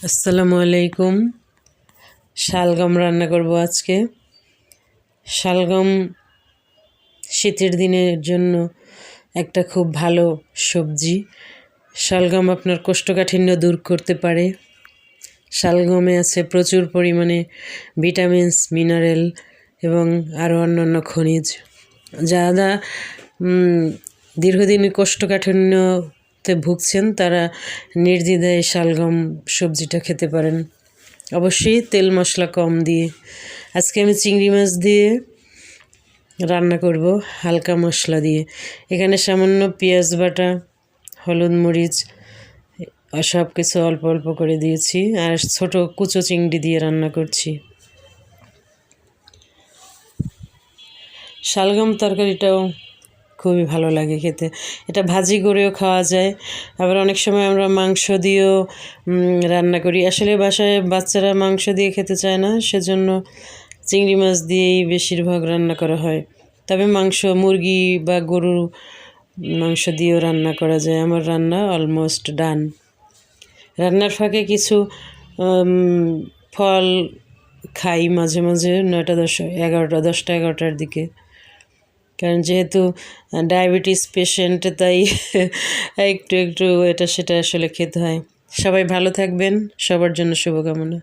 আসসালামু আলাইকুম। শালগম রান্না করব আজকে। শালগম শীতের দিনের জন্য একটা খুব ভালো সবজি। শালগম আপনার কোষ্ঠকাঠিন্য দূর করতে পারে। শালগমে আছে প্রচুর পরিমাণে ভিটামিনস, মিনারেল এবং আরও অন্যান্য খনিজ। যারা দীর্ঘদিন কোষ্ঠকাঠিন্যতে ভুগছেন তারা নির্দ্বিধায় শালগম সবজিটা খেতে পারেন, অবশ্যই তেল মশলা কম দিয়ে। আজকে আমি চিংড়ি মাছ দিয়ে রান্না করব হালকা মশলা দিয়ে। এখানে সামান্য পেঁয়াজ বাটা, হলুদ, মরিচ সব কিছু অল্প অল্প করে দিয়েছি, আর ছোট কুচো চিংড়ি দিয়ে রান্না করছি। শালগম তরকারিটাও খুবই ভালো লাগে খেতে। এটা ভাজি করেও খাওয়া যায়, আবার অনেক সময় আমরা মাংস দিয়েও রান্না করি। আসলে বাসায় বাচ্চারা মাংস দিয়ে খেতে চায় না, সেজন্য চিংড়ি মাছ দিয়েই বেশিরভাগ রান্না করা হয়। তবে মাংস, মুরগি বা গরুর মাংস দিয়েও রান্না করা যায়। আমার রান্না অলমোস্ট ডান। রান্নার ফাঁকে কিছু ফল খাই মাঝে মাঝে, 9টা 10টা 11টার দিকে, কারণ যেহেতু ডায়াবেটিস পেশেন্ট, তাই একটু একটু এটা সেটা আসলে খেতে হয়। সবাই ভালো থাকবেন, সবার জন্য শুভকামনা।